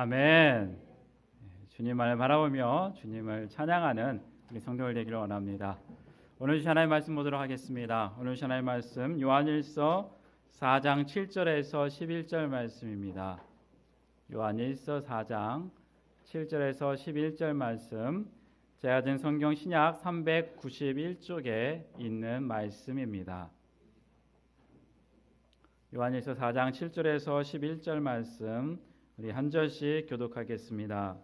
아멘. 주님만을 바라보며 주님을 찬양하는 우리 성도들 되기를 원합니다. 오늘 주신 하나님의 말씀 보도록 하겠습니다. 오늘 주신 하나님의 말씀 요한일서 4장 7절에서 11절 말씀입니다. 요한일서 4장 7절에서 11절 말씀, 제가 든 성경 신약 391쪽에 있는 말씀입니다. 요한일서 4장 7절에서 11절 말씀 우리 한 절씩 교독하겠습니다.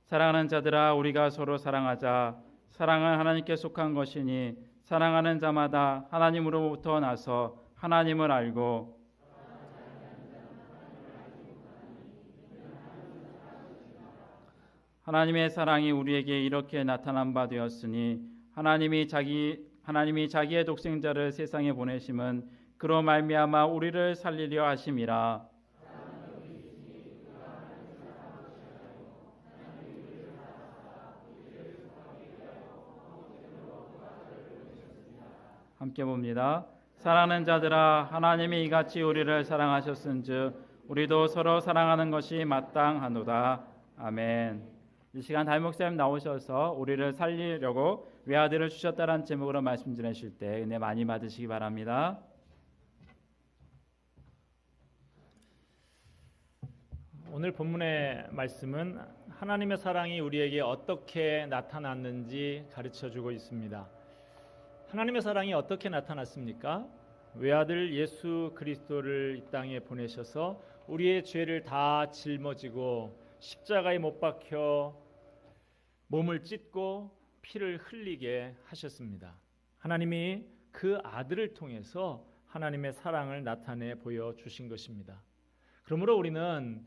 사랑하는 자들아, 우리가 서로 사랑하자. 사랑은 하나님께 속한 것이니 사랑하는 자마다 하나님으로부터 나서 하나님을 알고 하나님의 사랑이 우리에게 이렇게 나타난 바 되었으니 하나님이 자기의 독생자를 세상에 보내심은 그로 말미암아 우리를 살리려 하심이라. 함께 봅니다. 사랑하는 자들아, 하나님이 이같이 우리를 사랑하셨은즉 우리도 서로 사랑하는 것이 마땅하노다. 아멘. 이 시간 담임 목사님 나오셔서 우리를 살리려고 외아들을 주셨다라는 제목으로 말씀 전하실 때 은혜 많이 받으시기 바랍니다. 오늘 본문의 말씀은 하나님의 사랑이 우리에게 어떻게 나타났는지 가르쳐주고 있습니다. 하나님의 사랑이 어떻게 나타났습니까? 외아들 예수 그리스도를 이 땅에 보내셔서 우리의 죄를 다 짊어지고 십자가에 못 박혀 몸을 찢고 피를 흘리게 하셨습니다. 하나님이 그 아들을 통해서 하나님의 사랑을 나타내 보여주신 것입니다. 그러므로 우리는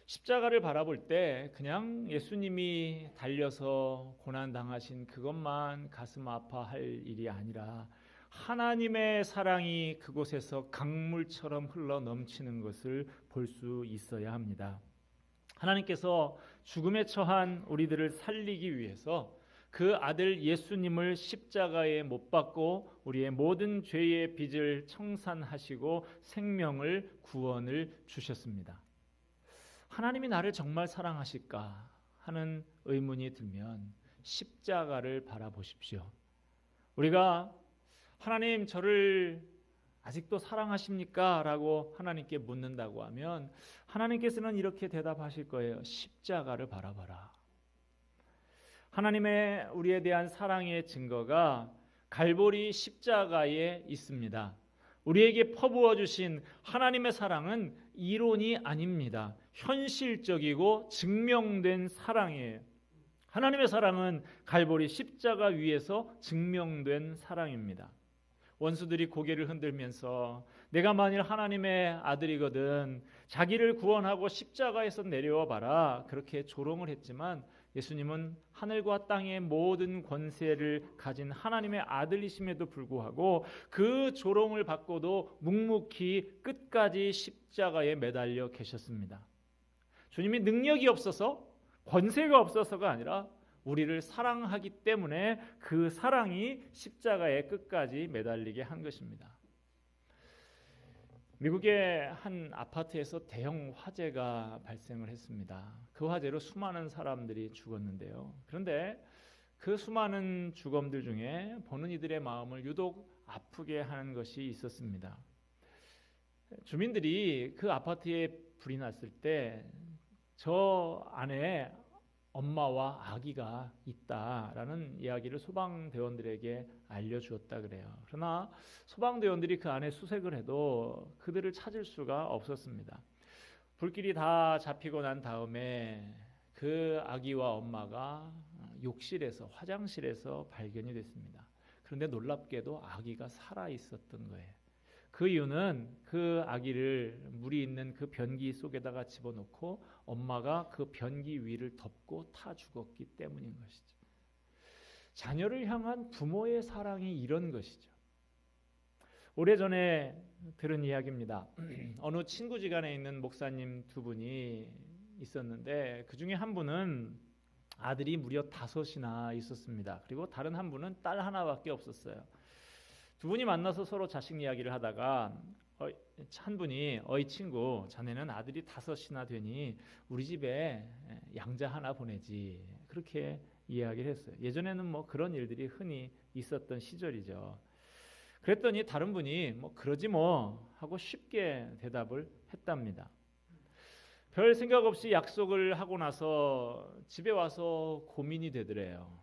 십자가를 바라볼 때 그냥 예수님이 달려서 고난당하신 그것만 가슴 아파할 일이 아니라 하나님의 사랑이 그곳에서 강물처럼 흘러 넘치는 것을 볼 수 있어야 합니다. 하나님께서 죽음에 처한 우리들을 살리기 위해서 그 아들 예수님을 십자가에 못 박고 우리의 모든 죄의 빚을 청산하시고 생명을 구원을 주셨습니다. 하나님이 나를 정말 사랑하실까 하는 의문이 들면 십자가를 바라보십시오. 우리가 하나님 저를 아직도 사랑하십니까? 라고 하나님께 묻는다고 하면 하나님께서는 이렇게 대답하실 거예요. 십자가를 바라봐라. 하나님의 우리에 대한 사랑의 증거가 갈보리 십자가에 있습니다. 우리에게 퍼부어 주신 하나님의 사랑은 이론이 아닙니다. 현실적이고 증명된 사랑이에요. 하나님의 사랑은 갈보리 십자가 위에서 증명된 사랑입니다. 원수들이 고개를 흔들면서 내가 만일 하나님의 아들이거든 자기를 구원하고 십자가에서 내려와 봐라 그렇게 조롱을 했지만 예수님은 하늘과 땅의 모든 권세를 가진 하나님의 아들이심에도 불구하고 그 조롱을 받고도 묵묵히 끝까지 십자가에 매달려 계셨습니다. 주님이 능력이 없어서 권세가 없어서가 아니라 우리를 사랑하기 때문에 그 사랑이 십자가에 끝까지 매달리게 한 것입니다. 미국의 한 아파트에서 대형 화재가 발생을 했습니다. 그 화재로 수많은 사람들이 죽었는데요. 그런데 그 수많은 죽음들 중에 보는 이들의 마음을 유독 아프게 하는 것이 있었습니다. 주민들이 그 아파트에 불이 났을 때 저 안에 엄마와 아기가 있다라는 이야기를 소방대원들에게 알려주었다 그래요. 그러나 소방대원들이 그 안에 수색을 해도 그들을 찾을 수가 없었습니다. 불길이 다 잡히고 난 다음에 그 아기와 엄마가 욕실에서 화장실에서 발견이 됐습니다. 그런데 놀랍게도 아기가 살아 있었던 거예요. 그 이유는 그 아기를 물이 있는 그 변기 속에다가 집어넣고 엄마가 그 변기 위를 덮고 타 죽었기 때문인 것이죠. 자녀를 향한 부모의 사랑이 이런 것이죠. 오래전에 들은 이야기입니다. 어느 친구지간에 있는 목사님 두 분이 있었는데 그 중에 한 분은 아들이 무려 5이나 있었습니다. 그리고 다른 한 분은 딸 하나밖에 없었어요. 두 분이 만나서 서로 자식 이야기를 하다가 한 분이 어이 친구 자네는 아들이 5이나 되니 우리 집에 양자 하나 보내지 그렇게 이야기를 했어요. 예전에는 뭐 그런 일들이 흔히 있었던 시절이죠. 그랬더니 다른 분이 뭐 그러지 뭐 하고 쉽게 대답을 했답니다. 별 생각 없이 약속을 하고 나서 집에 와서 고민이 되더래요.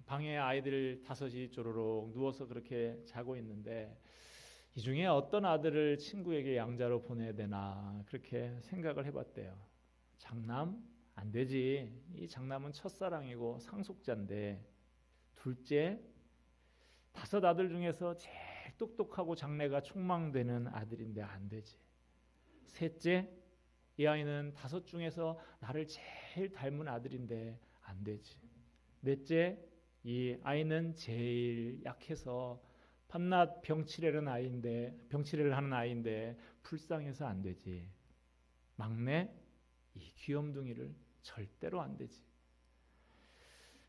방에 아이들 5이 쪼로록 누워서 그렇게 자고 있는데 이 중에 어떤 아들을 친구에게 양자로 보내야 되나 그렇게 생각을 해봤대요. 장남? 안 되지. 이 장남은 첫사랑이고 상속자인데. 둘째, 5 아들 중에서 제일 똑똑하고 장래가 촉망되는 아들인데 안 되지. 셋째, 이 아이는 5 중에서 나를 제일 닮은 아들인데 안 되지. 넷째, 이 아이는 제일 약해서 밤낮 병치레를 하는 아이인데 불쌍해서 안 되지. 막내, 이 귀염둥이를 절대로 안 되지.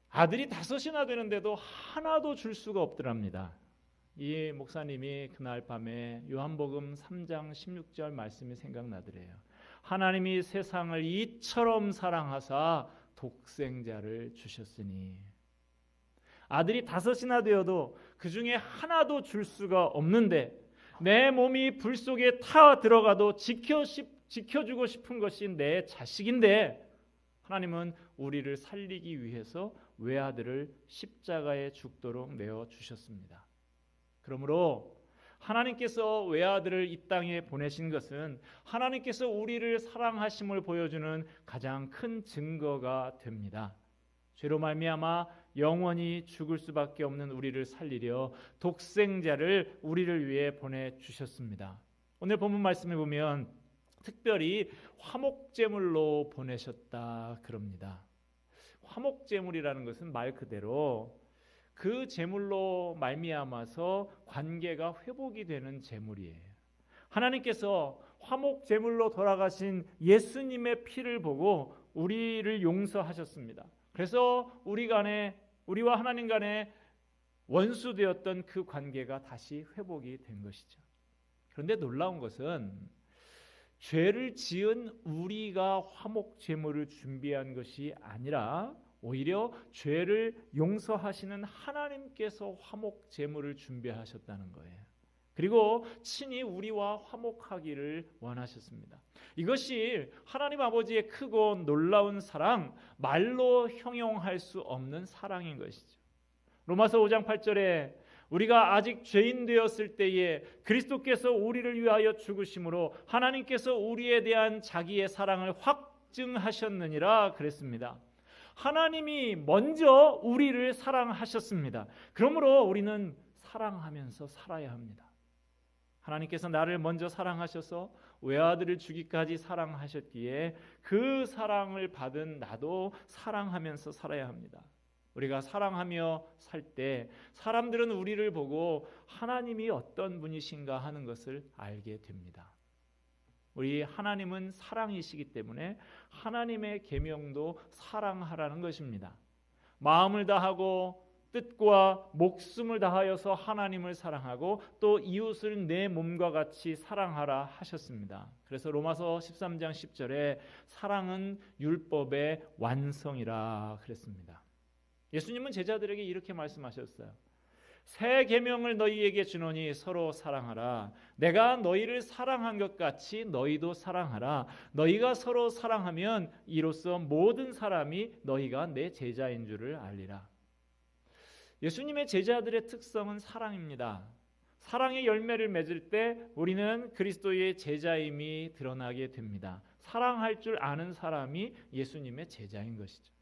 아들이 5이나 되는데도 하나도 줄 수가 없더랍니다. 이 목사님이 그날 밤에 요한복음 3장 16절 말씀이 생각나더래요. 하나님이 세상을 이처럼 사랑하사 독생자를 주셨으니. 아들이 5이나 되어도 그 중에 하나도 줄 수가 없는데 내 몸이 불 속에 타 들어가도 지켜주고 싶은 것이 내 자식인데 하나님은 우리를 살리기 위해서 외아들을 십자가에 죽도록 내어주셨습니다. 그러므로 하나님께서 외아들을 이 땅에 보내신 것은 하나님께서 우리를 사랑하심을 보여주는 가장 큰 증거가 됩니다. 죄로 말미암아 영원히 죽을 수밖에 없는 우리를 살리려 독생자를 우리를 위해 보내주셨습니다. 오늘 본문 말씀에 보면 특별히 화목제물로 보내셨다 그럽니다. 화목제물이라는 것은 말 그대로 그 제물로 말미암아서 관계가 회복이 되는 제물이에요. 하나님께서 화목제물로 돌아가신 예수님의 피를 보고 우리를 용서하셨습니다. 그래서 우리와 하나님 간에 원수되었던 그 관계가 다시 회복이 된 것이죠. 그런데 놀라운 것은 죄를 지은 우리가 화목 제물을 준비한 것이 아니라 오히려 죄를 용서하시는 하나님께서 화목 제물을 준비하셨다는 거예요. 그리고 친히 우리와 화목하기를 원하셨습니다. 이것이 하나님 아버지의 크고 놀라운 사랑, 말로 형용할 수 없는 사랑인 것이죠. 로마서 5장 8절에 우리가 아직 죄인 되었을 때에 그리스도께서 우리를 위하여 죽으심으로 하나님께서 우리에 대한 자기의 사랑을 확증하셨느니라 그랬습니다. 하나님이 먼저 우리를 사랑하셨습니다. 그러므로 우리는 사랑하면서 살아야 합니다. 하나님께서 나를 먼저 사랑하셔서 외아들을 주기까지 사랑하셨기에 그 사랑을 받은 나도 사랑하면서 살아야 합니다. 우리가 사랑하며 살 때 사람들은 우리를 보고 하나님이 어떤 분이신가 하는 것을 알게 됩니다. 우리 하나님은 사랑이시기 때문에 하나님의 계명도 사랑하라는 것입니다. 마음을 다하고 뜻과 목숨을 다하여서 하나님을 사랑하고 또 이웃을 내 몸과 같이 사랑하라 하셨습니다. 그래서 로마서 13장 10절에 사랑은 율법의 완성이라 그랬습니다. 예수님은 제자들에게 이렇게 말씀하셨어요. 새 계명을 너희에게 주노니 서로 사랑하라. 내가 너희를 사랑한 것 같이 너희도 사랑하라. 너희가 서로 사랑하면 이로써 모든 사람이 너희가 내 제자인 줄을 알리라. 예수님의 제자들의 특성은 사랑입니다. 사랑의 열매를 맺을 때 우리는 그리스도의 제자임이 드러나게 됩니다. 사랑할 줄 아는 사람이 예수님의 제자인 것이죠.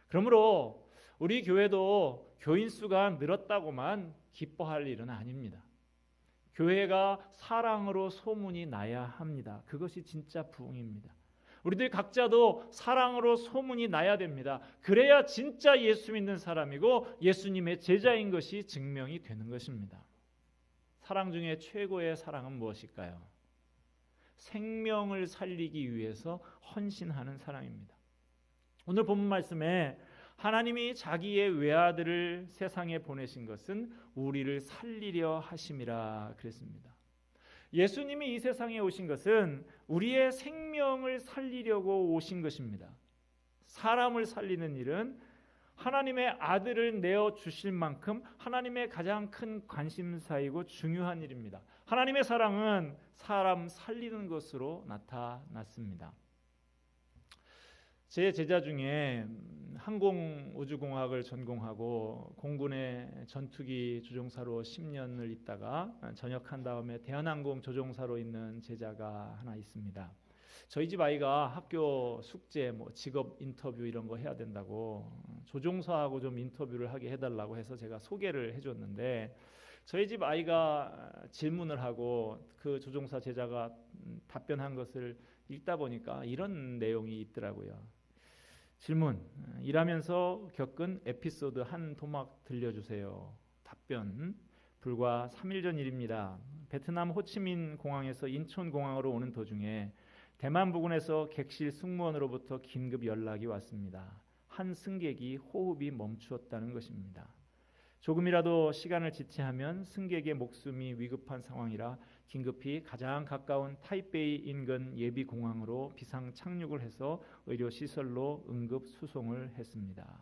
그러므로 우리 교회도 교인 수가 늘었다고만 기뻐할 일은 아닙니다. 교회가 사랑으로 소문이 나야 합니다. 그것이 진짜 부흥입니다. 우리들 각자도 사랑으로 소문이 나야 됩니다. 그래야 진짜 예수 믿는 사람이고 예수님의 제자인 것이 증명이 되는 것입니다. 사랑 중에 최고의 사랑은 무엇일까요? 생명을 살리기 위해서 헌신하는 사랑입니다. 오늘 본문 말씀에 하나님이 자기의 외아들을 세상에 보내신 것은 우리를 살리려 하심이라 그랬습니다. 예수님이 이 세상에 오신 것은 우리의 생명을 살리려고 오신 것입니다. 사람을 살리는 일은 하나님의 아들을 내어 주실 만큼 하나님의 가장 큰 관심사이고 중요한 일입니다. 하나님의 사랑은 사람 살리는 것으로 나타났습니다. 제 제자 중에 항공우주공학을 전공하고 공군의 전투기 조종사로 10년을 있다가 전역한 다음에 대한항공 조종사로 있는 제자가 하나 있습니다. 저희 집 아이가 학교 숙제, 직업 인터뷰 이런 거 해야 된다고 조종사하고 좀 인터뷰를 하게 해달라고 해서 제가 소개를 해줬는데, 저희 집 아이가 질문을 하고 그 조종사 제자가 답변한 것을 읽다 보니까 이런 내용이 있더라고요. 질문: 일하면서 겪은 에피소드 한 토막 들려주세요. 답변: 불과 3일 전 일입니다. 베트남 호치민 공항에서 인천 공항으로 오는 도중에 대만 부근에서 객실 승무원으로부터 긴급 연락이 왔습니다. 한 승객이 호흡이 멈추었다는 것입니다. 조금이라도 시간을 지체하면 승객의 목숨이 위급한 상황이라 긴급히 가장 가까운 타이베이 인근 예비 공항으로 비상 착륙을 해서 의료시설로 응급 수송을 했습니다.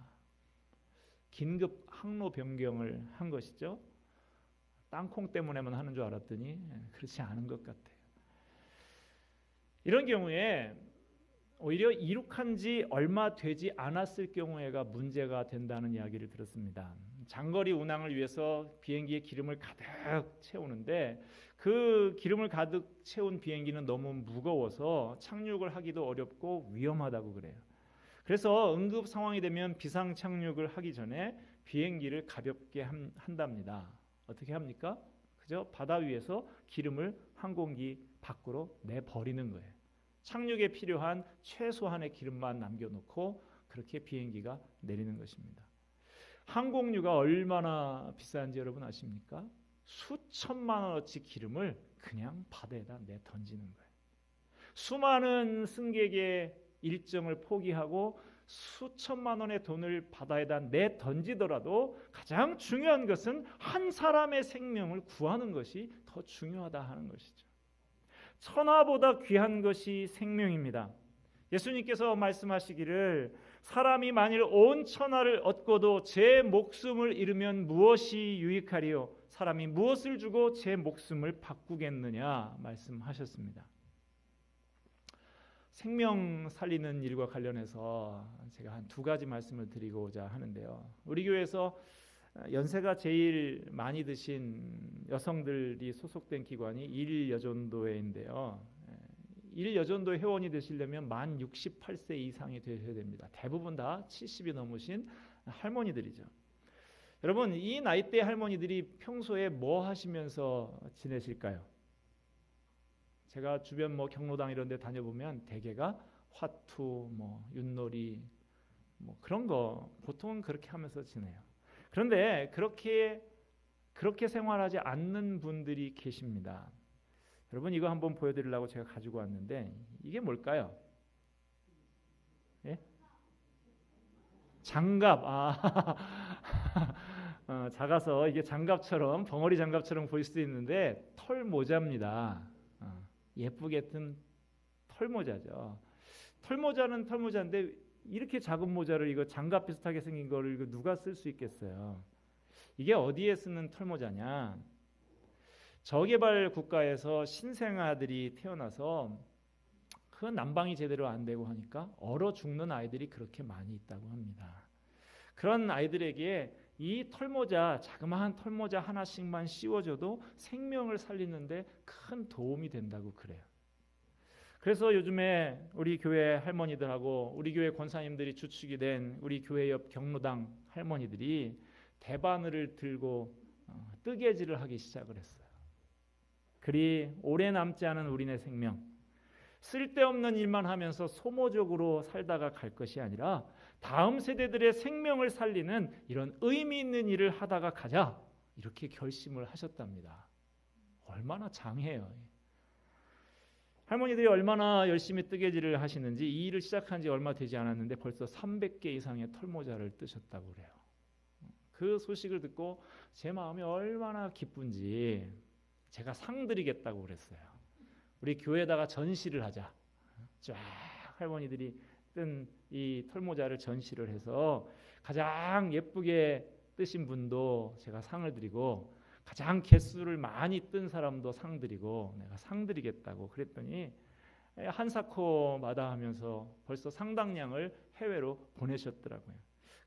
긴급 항로 변경을 한 것이죠. 땅콩 때문에만 하는 줄 알았더니 그렇지 않은 것 같아요. 이런 경우에 오히려 이륙한 지 얼마 되지 않았을 경우에가 문제가 된다는 이야기를 들었습니다. 장거리 운항을 위해서 비행기에 기름을 가득 채우는데 그 기름을 가득 채운 비행기는 너무 무거워서 착륙을 하기도 어렵고 위험하다고 그래요. 그래서 응급 상황이 되면 비상 착륙을 하기 전에 비행기를 가볍게 한답니다. 어떻게 합니까? 그저 바다 위에서 기름을 항공기 밖으로 내버리는 거예요. 착륙에 필요한 최소한의 기름만 남겨놓고 그렇게 비행기가 내리는 것입니다. 항공유가 얼마나 비싼지 여러분 아십니까? 수천만 원어치 기름을 그냥 바다에다 내던지는 거예요. 수많은 승객의 일정을 포기하고 수천만 원의 돈을 바다에다 내던지더라도 가장 중요한 것은 한 사람의 생명을 구하는 것이 더 중요하다 하는 것이죠. 천하보다 귀한 것이 생명입니다. 예수님께서 말씀하시기를 사람이 만일 온 천하를 얻고도 제 목숨을 잃으면 무엇이 유익하리요? 사람이 무엇을 주고 제 목숨을 바꾸겠느냐 말씀하셨습니다. 생명 살리는 일과 관련해서 제가 한 두 가지 말씀을 드리고자 하는데요. 우리 교회에서 연세가 제일 많이 드신 여성들이 소속된 기관이 일여전도회인데요. 일여전도 회원이 되시려면 만 68세 이상이 되셔야 됩니다. 대부분 다 70이 넘으신 할머니들이죠. 여러분, 이 나이대 할머니들이 평소에 뭐 하시면서 지내실까요? 제가 주변 경로당 이런 데 다녀보면 대개가 화투, 윷놀이 그런 거 보통은 그렇게 하면서 지내요. 그런데 그렇게 생활하지 않는 분들이 계십니다. 여러분, 이거 한번 보여드리려고 제가 가지고 왔는데 이게 뭘까요? 예? 장갑. 작아서 이게 장갑처럼, 벙어리 장갑처럼 보일 수도 있는데 털모자입니다. 예쁘게 든 털모자죠. 털모자는 털모자인데 이렇게 작은 모자를 이거 장갑 비슷하게 생긴 거를 이거 누가 쓸 수 있겠어요? 이게 어디에 쓰는 털모자냐? 저개발 국가에서 신생아들이 태어나서 그 난방이 제대로 안 되고 하니까 얼어 죽는 아이들이 그렇게 많이 있다고 합니다. 그런 아이들에게 이 털모자, 자그마한 털모자 하나씩만 씌워줘도 생명을 살리는데 큰 도움이 된다고 그래요. 그래서 요즘에 우리 교회 할머니들하고 우리 교회 권사님들이 주축이 된 우리 교회 옆 경로당 할머니들이 대바늘을 들고 뜨개질을 하기 시작을 했어요. 그리 오래 남지 않은 우리네 생명, 쓸데없는 일만 하면서 소모적으로 살다가 갈 것이 아니라 다음 세대들의 생명을 살리는 이런 의미 있는 일을 하다가 가자, 이렇게 결심을 하셨답니다. 얼마나 장해요. 할머니들이 얼마나 열심히 뜨개질을 하시는지 이 일을 시작한 지 얼마 되지 않았는데 벌써 300개 이상의 털모자를 뜨셨다고 그래요. 그 소식을 듣고 제 마음이 얼마나 기쁜지 제가 상 드리겠다고 그랬어요. 우리 교회에다가 전시를 하자. 쫙 할머니들이 뜬 이 털모자를 전시를 해서 가장 예쁘게 뜨신 분도 제가 상을 드리고 가장 개수를 많이 뜬 사람도 상 드리고 내가 상 드리겠다고 그랬더니 한사코 마다하면서 벌써 상당량을 해외로 보내셨더라고요.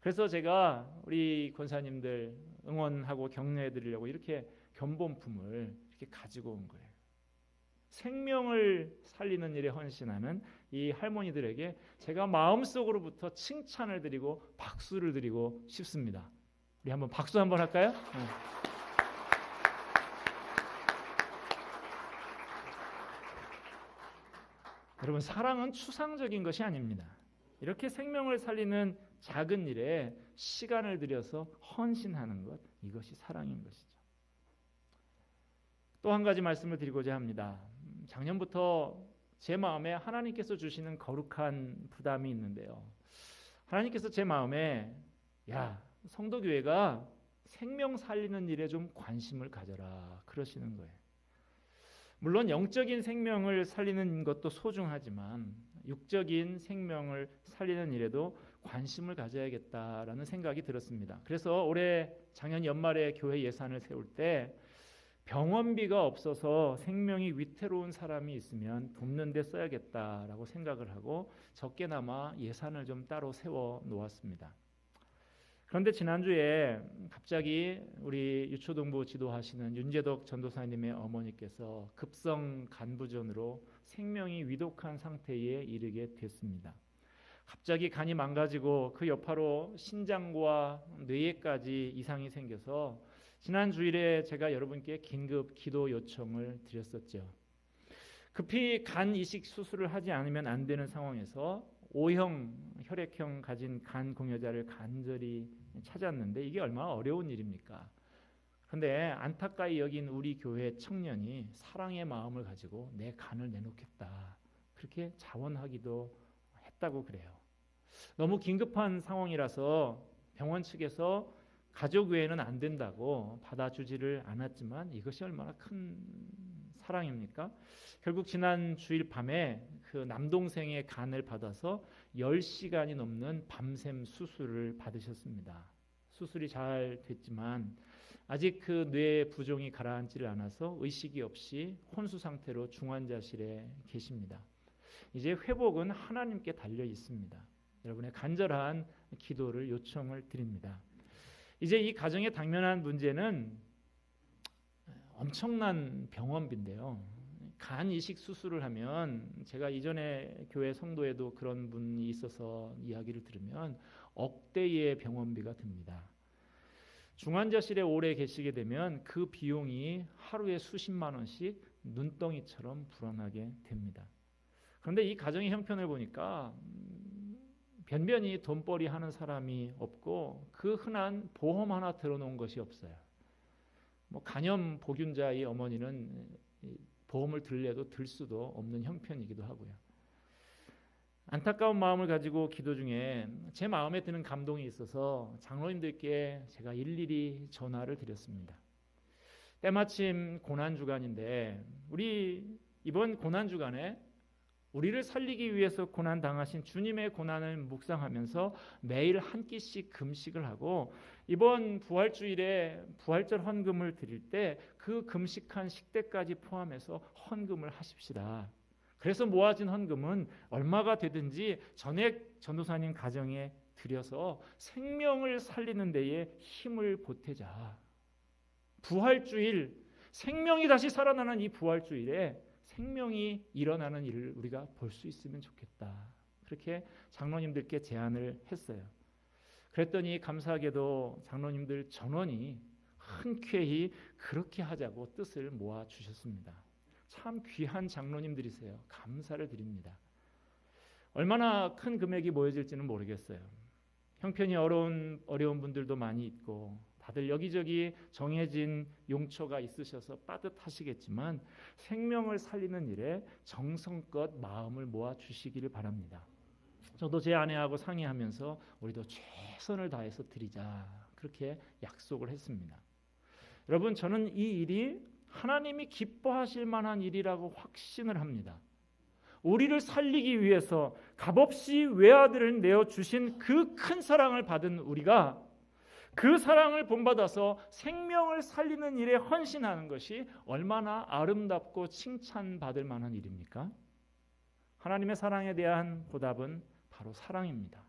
그래서 제가 우리 권사님들 응원하고 격려해 드리려고 이렇게 견본품을 이렇게 가지고 온 거예요. 생명을 살리는 일에 헌신하는 이 할머니들에게 제가 마음속으로부터 칭찬을 드리고 박수를 드리고 싶습니다. 우리 한번 박수 한번 할까요? 여러분, 사랑은 추상적인 것이 아닙니다. 이렇게 생명을 살리는 작은 일에 시간을 들여서 헌신하는 것, 이것이 사랑인 것이죠. 또 한 가지 말씀을 드리고자 합니다. 작년부터 제 마음에 하나님께서 주시는 거룩한 부담이 있는데요. 하나님께서 제 마음에 성도교회가 생명 살리는 일에 좀 관심을 가져라 그러시는 거예요. 물론 영적인 생명을 살리는 것도 소중하지만 육적인 생명을 살리는 일에도 관심을 가져야겠다라는 생각이 들었습니다. 그래서 올해 작년 연말에 교회 예산을 세울 때 병원비가 없어서 생명이 위태로운 사람이 있으면 돕는 데 써야겠다라고 생각을 하고 적게나마 예산을 좀 따로 세워 놓았습니다. 그런데 지난주에 갑자기 우리 유초동부 지도하시는 윤재덕 전도사님의 어머니께서 급성 간부전으로 생명이 위독한 상태에 이르게 됐습니다. 갑자기 간이 망가지고 그 여파로 신장과 뇌에까지 이상이 생겨서 지난 주일에 제가 여러분께 긴급 기도 요청을 드렸었죠. 급히 간 이식 수술을 하지 않으면 안 되는 상황에서 O형 혈액형 가진 간 공여자를 간절히 찾았는데 이게 얼마나 어려운 일입니까? 그런데 안타까이 여긴 우리 교회 청년이 사랑의 마음을 가지고 내 간을 내놓겠다 그렇게 자원하기도 했다고 그래요. 너무 긴급한 상황이라서 병원 측에서 가족 외에는 안 된다고 받아주지를 않았지만 이것이 얼마나 큰 사랑입니까? 결국 지난 주일 밤에 그 남동생의 간을 받아서 10시간이 넘는 밤샘 수술을 받으셨습니다. 수술이 잘 됐지만 아직 그 뇌 부종이 가라앉지를 않아서 의식이 없이 혼수 상태로 중환자실에 계십니다. 이제 회복은 하나님께 달려 있습니다. 여러분의 간절한 기도를 요청을 드립니다. 이제 이 가정의 당면한 문제는 엄청난 병원비인데요. 간 이식 수술을 하면 제가 이전에 교회 성도에도 그런 분이 있어서 이야기를 들으면 억대의 병원비가 듭니다. 중환자실에 오래 계시게 되면 그 비용이 하루에 수십만 원씩 눈덩이처럼 불어나게 됩니다. 그런데 이 가정의 형편을 보니까 변변히 돈벌이 하는 사람이 없고 그 흔한 보험 하나 들어놓은 것이 없어요. 간염 보균자의 어머니는 보험을 들래도 들 수도 없는 형편이기도 하고요. 안타까운 마음을 가지고 기도 중에 제 마음에 드는 감동이 있어서 장로님들께 제가 일일이 전화를 드렸습니다. 때마침 고난주간인데 우리 이번 고난주간에 우리를 살리기 위해서 고난 당하신 주님의 고난을 묵상하면서 매일 한 끼씩 금식을 하고 이번 부활주일에 부활절 헌금을 드릴 때 그 금식한 식대까지 포함해서 헌금을 하십시다. 그래서 모아진 헌금은 얼마가 되든지 전액 전도사님 가정에 드려서 생명을 살리는 데에 힘을 보태자. 부활주일, 생명이 다시 살아나는 이 부활주일에 생명이 일어나는 일을 우리가 볼 수 있으면 좋겠다. 그렇게 장로님들께 제안을 했어요. 그랬더니 감사하게도 장로님들 전원이 흔쾌히 그렇게 하자고 뜻을 모아 주셨습니다. 참 귀한 장로님들이세요. 감사를 드립니다. 얼마나 큰 금액이 모여질지는 모르겠어요. 형편이 어려운 분들도 많이 있고 다들 여기저기 정해진 용처가 있으셔서 빠듯하시겠지만 생명을 살리는 일에 정성껏 마음을 모아 주시기를 바랍니다. 저도 제 아내하고 상의하면서 우리도 최선을 다해서 드리자 그렇게 약속을 했습니다. 여러분, 저는 이 일이 하나님이 기뻐하실 만한 일이라고 확신을 합니다. 우리를 살리기 위해서 값없이 외아들을 내어주신 그 큰 사랑을 받은 우리가 그 사랑을 본받아서 생명을 살리는 일에 헌신하는 것이 얼마나 아름답고 칭찬받을 만한 일입니까? 하나님의 사랑에 대한 보답은 바로 사랑입니다.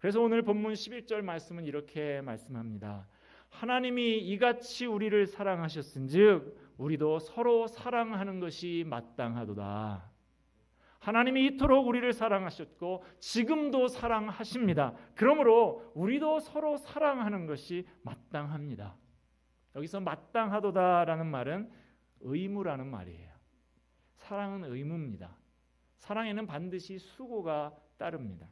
그래서 오늘 본문 11절 말씀은 이렇게 말씀합니다. 하나님이 이같이 우리를 사랑하셨은즉 우리도 서로 사랑하는 것이 마땅하도다. 하나님이 이토록 우리를 사랑하셨고 지금도 사랑하십니다. 그러므로 우리도 서로 사랑하는 것이 마땅합니다. 여기서 마땅하도다라는 말은 의무라는 말이에요. 사랑은 의무입니다. 사랑에는 반드시 수고가 따릅니다.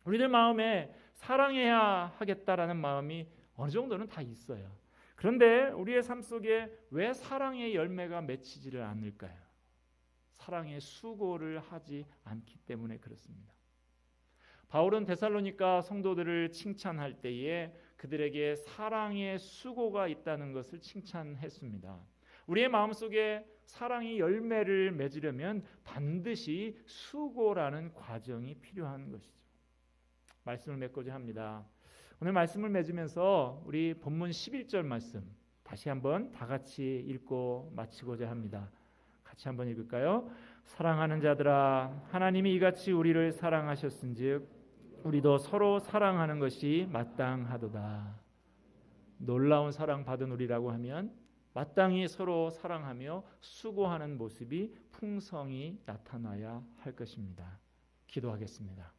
우리들 마음에 사랑해야 하겠다라는 마음이 어느 정도는 다 있어요. 그런데 우리의 삶 속에 왜 사랑의 열매가 맺히지를 않을까요? 사랑의 수고를 하지 않기 때문에 그렇습니다. 바울은 데살로니가 성도들을 칭찬할 때에 그들에게 사랑의 수고가 있다는 것을 칭찬했습니다. 우리의 마음속에 사랑의 열매를 맺으려면 반드시 수고라는 과정이 필요한 것이죠. 말씀을 맺고자 합니다. 오늘 말씀을 맺으면서 우리 본문 11절 말씀 다시 한번 다 같이 읽고 마치고자 합니다. 같이 한번 읽을까요? 사랑하는 자들아, 하나님이 이같이 우리를 사랑하셨은즉 우리도 서로 사랑하는 것이 마땅하도다. 놀라운 사랑 받은 우리라고 하면 마땅히 서로 사랑하며 수고하는 모습이 풍성히 나타나야 할 것입니다. 기도하겠습니다.